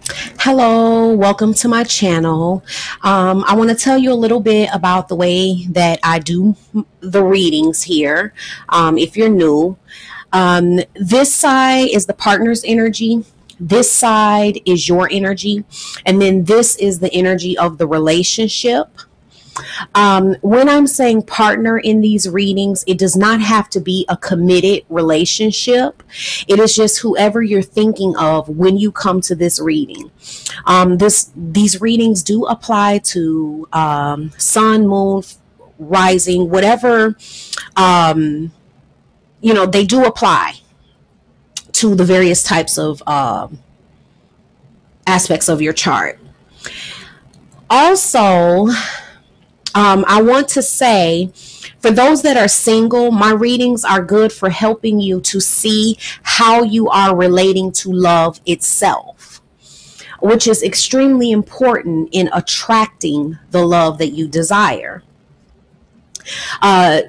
Hello, welcome to my channel. I want to tell you a little bit about the way that I do the readings here. If you're new, this side is the partner's energy. This side is your energy. And then this is the energy of the relationship. When I'm saying partner in these readings, it does not have to be a committed relationship. It is just whoever you're thinking of when you come to this reading. These readings do apply to sun, moon, rising, whatever. Um, they do apply to the various types of aspects of your chart. Also, I want to say, for those that are single, my readings are good for helping you to see how you are relating to love itself, which is extremely important in attracting the love that you desire. Uh,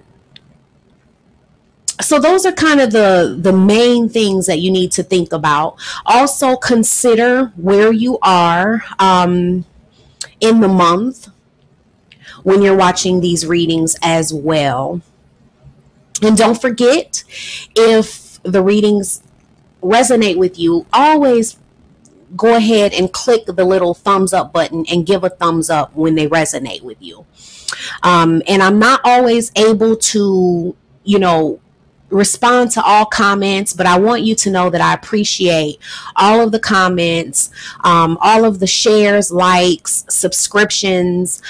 so those are kind of the main things that you need to think about. Also consider where you are in the month when you're watching these readings as well. And don't forget, if the readings resonate with you, always go ahead and click the little thumbs up button and give a thumbs up when they resonate with you. And I'm not always able to, respond to all comments, but I want you to know that I appreciate all of the comments, all of the shares, likes, subscriptions,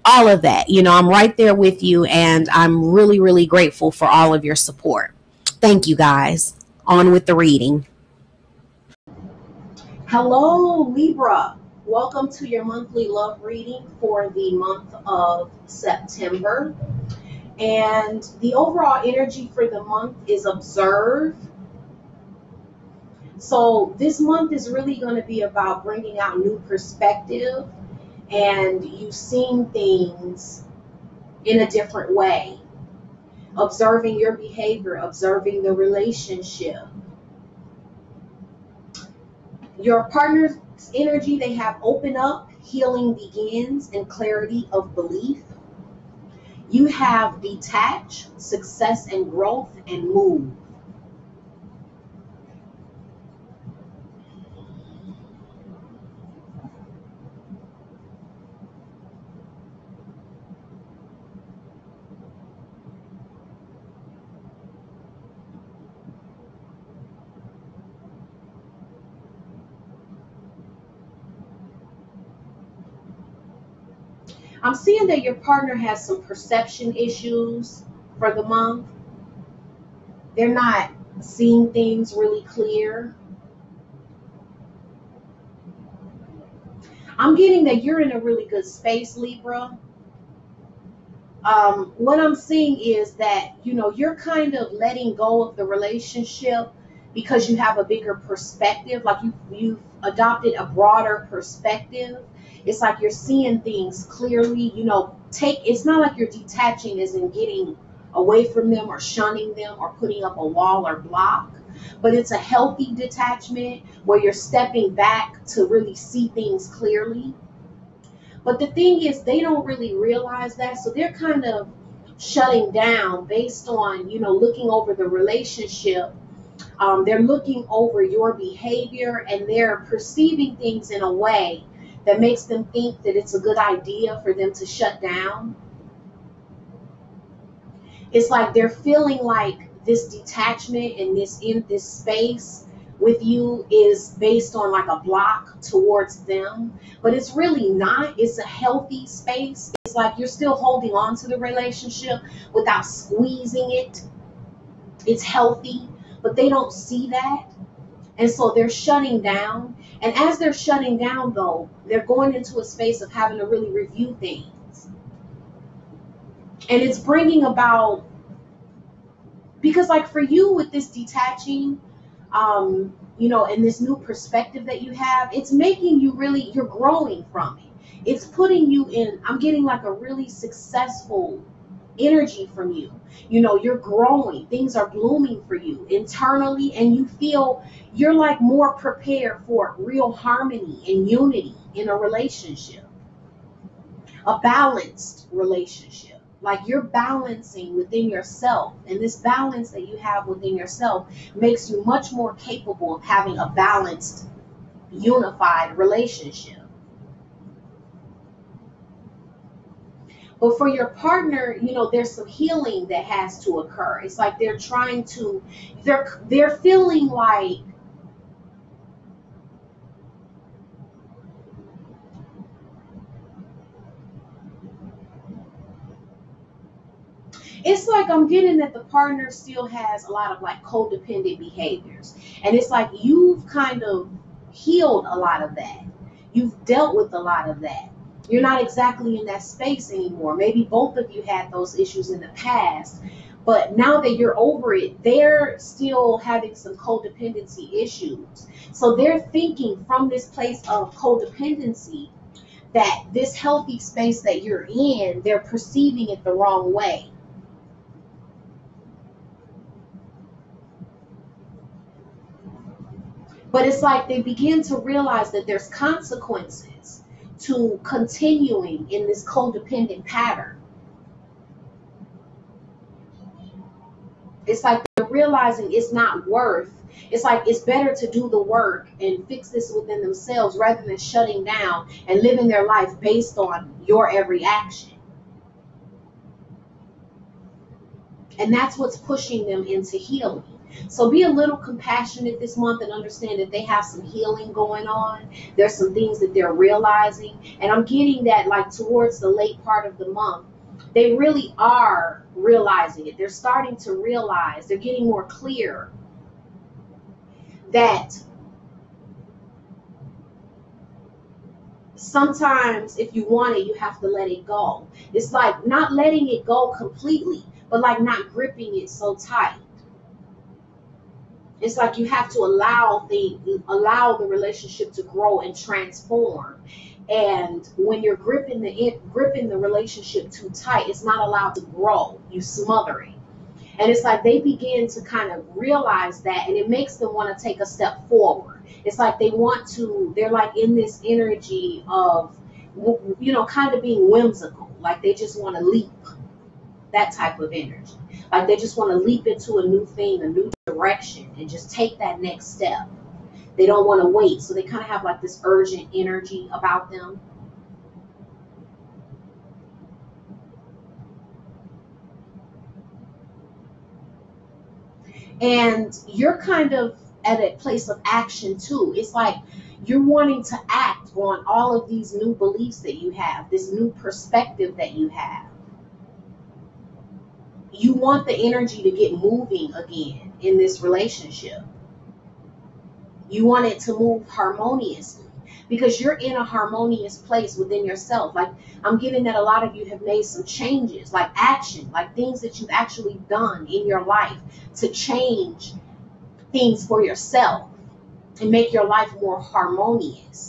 all of that. I'm right there with you, and I'm really, really grateful for all of your support. Thank you, guys. On with the reading. Hello, Libra. Welcome to your monthly love reading for the month of September. And the overall energy for the month is observe. So this month is really going to be about bringing out new perspective and you seeing things in a different way. Observing your behavior, observing the relationship. Your partner's energy, they have open up, healing begins, and clarity of belief. You have detach, success and growth, and move. I'm seeing that your partner has some perception issues for the month. They're not seeing things really clear. I'm getting that you're in a really good space, Libra. What I'm seeing is that, you're kind of letting go of the relationship because you have a bigger perspective, like you've adopted a broader perspective. It's like you're seeing things clearly, it's not like you're detaching as in getting away from them or shunning them or putting up a wall or block, but it's a healthy detachment where you're stepping back to really see things clearly. But the thing is, they don't really realize that. So they're kind of shutting down based on, looking over the relationship. They're looking over your behavior and they're perceiving things in a way that makes them think that it's a good idea for them to shut down. It's like they're feeling like this detachment and in this space with you is based on like a block towards them, but it's really not. It's a healthy space. It's like you're still holding on to the relationship without squeezing it. It's healthy, but they don't see that. And so they're shutting down. And as they're shutting down, though, they're going into a space of having to really review things. And it's bringing about, because like for you with this detaching, and this new perspective that you have, it's making you really, you're growing from it. It's putting you in, I'm getting like a really successful energy from you. You know, you're growing, things are blooming for you internally, and you feel you're like more prepared for real harmony and unity in a relationship, a balanced relationship. Like you're balancing within yourself, and this balance that you have within yourself makes you much more capable of having a balanced, unified relationship. But for your partner, you know, there's some healing that has to occur. It's like they're trying to, they're feeling like it's like I'm getting that the partner still has a lot of like codependent behaviors. And it's like you've kind of healed a lot of that. You've dealt with a lot of that. You're not exactly in that space anymore. Maybe both of you had those issues in the past, but now that you're over it, they're still having some codependency issues. So they're thinking from this place of codependency that this healthy space that you're in, they're perceiving it the wrong way. But it's like they begin to realize that there's consequences to continuing in this codependent pattern. It's like they're realizing it's not worth. It's like it's better to do the work and fix this within themselves rather than shutting down and living their life based on your every action. And that's what's pushing them into healing. So be a little compassionate this month and understand that they have some healing going on. There's some things that they're realizing. And I'm getting that like towards the late part of the month, they really are realizing it. They're starting to realize, they're getting more clear that sometimes if you want it, you have to let it go. It's like not letting it go completely, but like not gripping it so tight. It's like you have to allow the relationship to grow and transform. And when you're gripping the relationship too tight, it's not allowed to grow. You smother it. And it's like they begin to kind of realize that, and it makes them want to take a step forward. It's like they're like in this energy of, you know, kind of being whimsical. Like they just want to leap, that type of energy. Like they just want to leap into a new thing, a new direction, and just take that next step. They don't want to wait. So they kind of have like this urgent energy about them. And you're kind of at a place of action too. It's like you're wanting to act on all of these new beliefs that you have, this new perspective that you have. You want the energy to get moving again in this relationship. You want it to move harmoniously because you're in a harmonious place within yourself. Like I'm getting that a lot of you have made some changes, like action, like things that you've actually done in your life to change things for yourself and make your life more harmonious.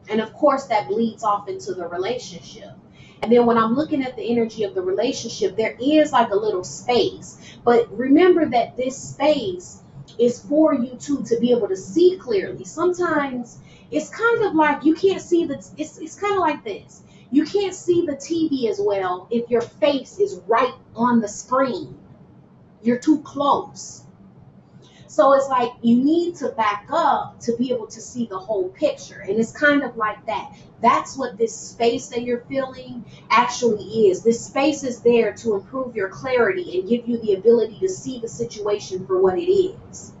And of course, that bleeds off into the relationship. And then when I'm looking at the energy of the relationship, there is like a little space. But remember that this space is for you too to be able to see clearly. Sometimes it's kind of like you can't see it's kind of like this. You can't see the TV as well if your face is right on the screen. You're too close. So it's like you need to back up to be able to see the whole picture. And it's kind of like that. That's what this space that you're feeling actually is. This space is there to improve your clarity and give you the ability to see the situation for what it is.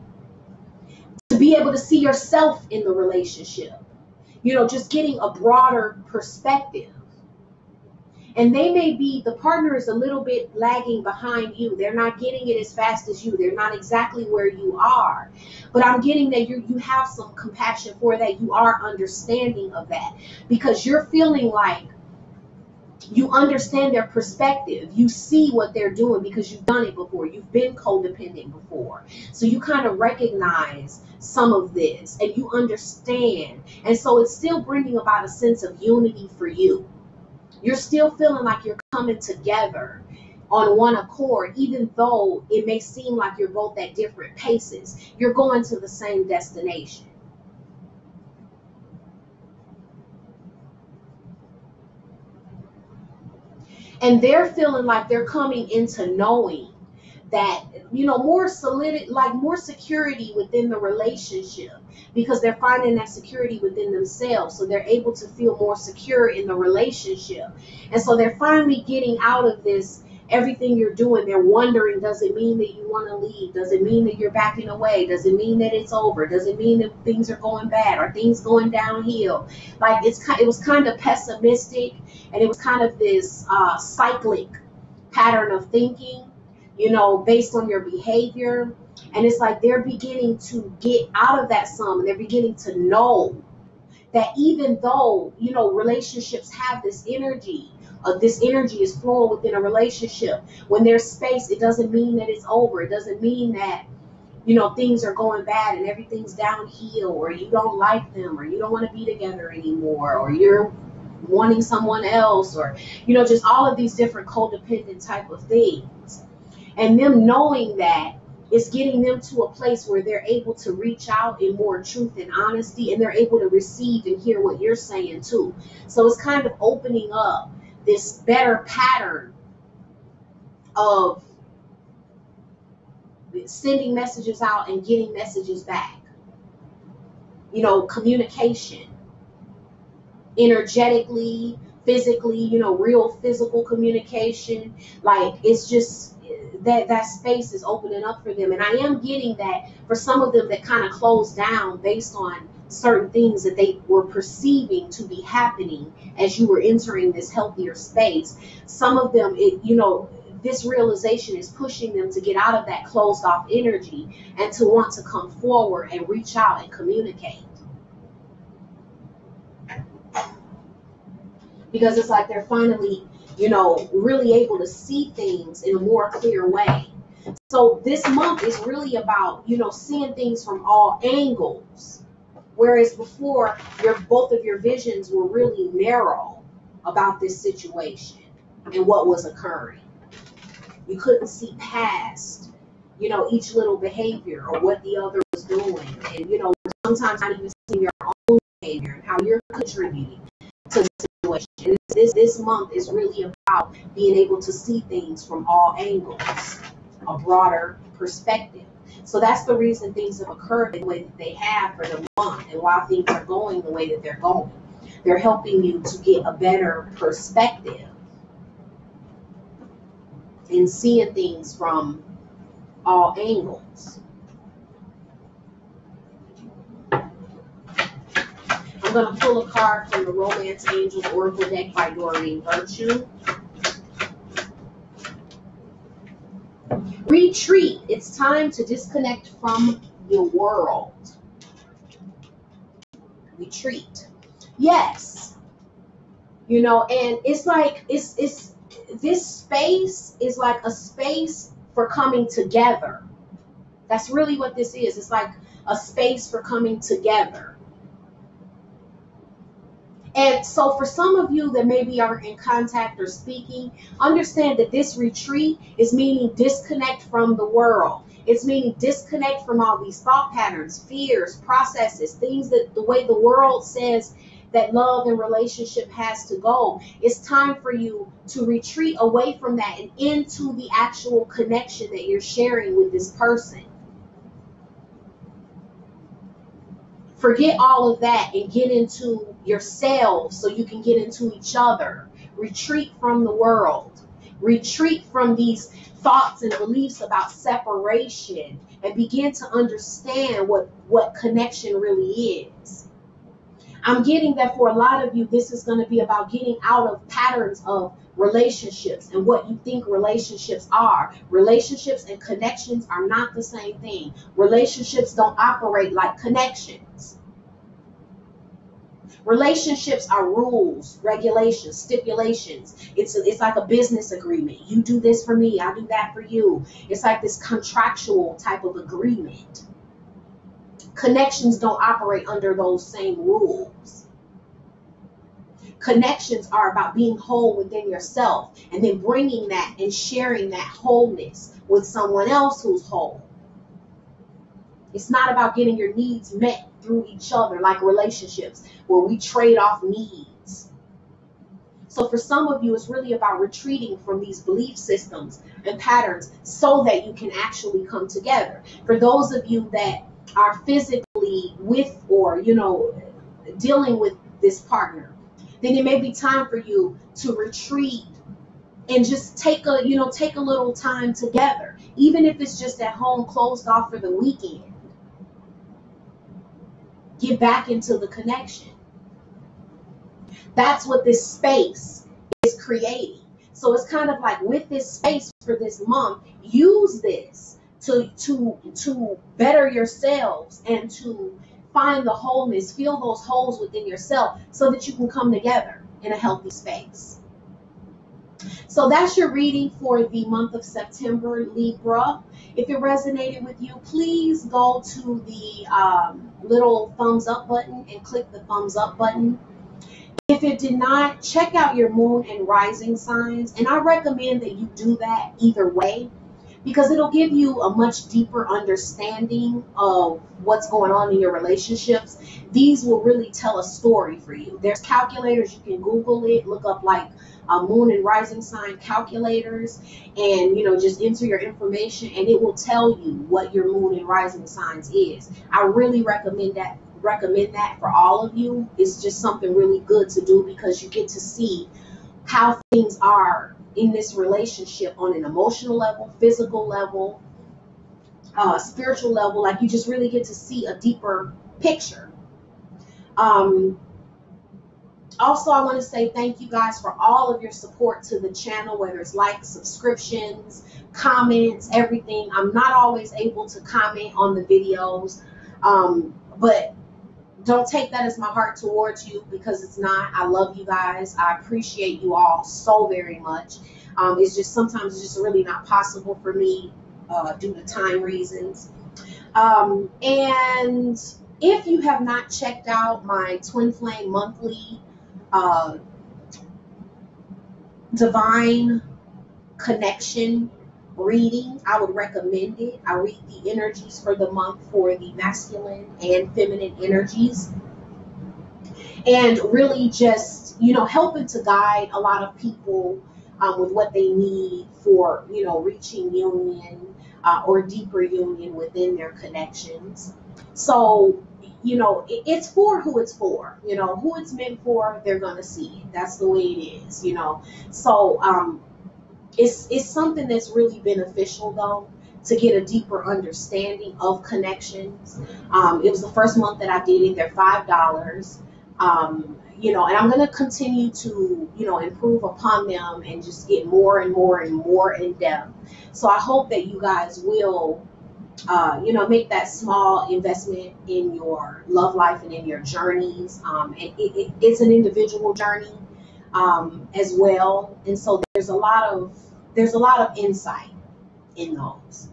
To be able to see yourself in the relationship. You know, just getting a broader perspective. And the partner is a little bit lagging behind you. They're not getting it as fast as you. They're not exactly where you are. But I'm getting that you have some compassion for that. You are understanding of that. Because you're feeling like You understand their perspective. You see what they're doing because you've done it before. You've been codependent before. So you kind of recognize some of this and you understand. And so it's still bringing about a sense of unity for you. You're still feeling like you're coming together on one accord, even though it may seem like you're both at different paces. You're going to the same destination. And they're feeling like they're coming into knowing that, more solid, like more security within the relationship, because they're finding that security within themselves, so they're able to feel more secure in the relationship. And so they're finally getting out of this, everything you're doing, they're wondering, does it mean that you want to leave? Does it mean that you're backing away? Does it mean that it's over? Does it mean that things are going bad? Are things going downhill? Like it was kind of pessimistic, and it was kind of this cyclic pattern of thinking, based on your behavior. And it's like they're beginning to get out of that some, and they're beginning to know that even though, relationships have this energy, this energy is flowing within a relationship. When there's space, it doesn't mean that it's over. It doesn't mean that, things are going bad and everything's downhill, or you don't like them, or you don't want to be together anymore, or you're wanting someone else, or, just all of these different codependent type of things. And them knowing that, it's getting them to a place where they're able to reach out in more truth and honesty, and they're able to receive and hear what you're saying too. So it's kind of opening up this better pattern of sending messages out and getting messages back. Communication, energetically, physically, real physical communication. Like, it's just that space is opening up for them. And I am getting that for some of them that kind of closed down based on certain things that they were perceiving to be happening as you were entering this healthier space. Some of them, this realization is pushing them to get out of that closed off energy and to want to come forward and reach out and communicate. Because it's like they're finally, really able to see things in a more clear way. So this month is really about, seeing things from all angles. Whereas before, both of your visions were really narrow about this situation and what was occurring. You couldn't see past, each little behavior or what the other was doing. And, sometimes not even seeing your own behavior and how you're contributing to the situation. And this month is really about being able to see things from all angles, a broader perspective. So that's the reason things have occurred the way that they have for the month, and why things are going the way that they're going. They're helping you to get a better perspective in seeing things from all angles. I'm going to pull a card from the Romance Angels Oracle deck by Doreen Virtue. Retreat. It's time to disconnect from the world. Retreat. Yes. And it's like, it's this space is like a space for coming together. That's really what this is. It's like a space for coming together. And so for some of you that maybe are in contact or speaking, understand that this retreat is meaning disconnect from the world. It's meaning disconnect from all these thought patterns, fears, processes, things that the way the world says that love and relationship has to go. It's time for you to retreat away from that and into the actual connection that you're sharing with this person. Forget all of that and get into yourselves so you can get into each other. Retreat from the world. Retreat from these thoughts and beliefs about separation and begin to understand what connection really is. I'm getting that for a lot of you, this is going to be about getting out of patterns of relationships and what you think relationships are. Relationships and connections are not the same thing. Relationships don't operate like connections. Relationships are rules, regulations, stipulations. It's like a business agreement. You do this for me, I do that for you. It's like this contractual type of agreement. Connections don't operate under those same rules. Connections are about being whole within yourself and then bringing that and sharing that wholeness with someone else who's whole. It's not about getting your needs met through each other like relationships where we trade off needs. So for some of you, it's really about retreating from these belief systems and patterns so that you can actually come together. For those of you that are physically with or, dealing with this partner, then it may be time for you to retreat and just take a little time together, even if it's just at home, closed off for the weekend. Get back into the connection. That's what this space is creating. So it's kind of like with this space for this month, use this to better yourselves and to find the wholeness, feel those holes within yourself so that you can come together in a healthy space. So that's your reading for the month of September, Libra. If it resonated with you, please go to the little thumbs up button and click the thumbs up button. If it did not, check out your moon and rising signs. And I recommend that you do that either way, because it'll give you a much deeper understanding of what's going on in your relationships. These will really tell a story for you. There's calculators. You can Google it, look up like moon and rising sign calculators, and just enter your information and it will tell you what your moon and rising signs is. I really recommend that for all of you. It's just something really good to do because you get to see how things are in this relationship on an emotional level, physical level, spiritual level. Like, you just really get to see a deeper picture. Also, I want to say thank you guys for all of your support to the channel, whether it's likes, subscriptions, comments, everything. I'm not always able to comment on the videos, but don't take that as my heart towards you, because it's not. I love you guys. I appreciate you all so very much. It's just sometimes it's just really not possible for me due to time reasons. And if you have not checked out my Twin Flame monthly divine connection reading, I would recommend it. I read the energies for the month for the masculine and feminine energies, and really just helping to guide a lot of people with what they need for reaching union or deeper union within their connections. So it's for who it's for. Who it's meant for, they're gonna see it. That's the way it is. So it's something that's really beneficial, though, to get a deeper understanding of connections. It was the first month that I did it. They're $5. And I'm going to continue to, improve upon them and just get more and more and more in depth. So I hope that you guys will, make that small investment in your love life and in your journeys. And it's an individual journey as well. And so there's a lot of insight in those.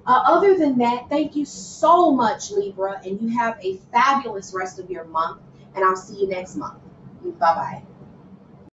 Other than that, thank you so much, Libra, and you have a fabulous rest of your month, and I'll see you next month. Bye-bye.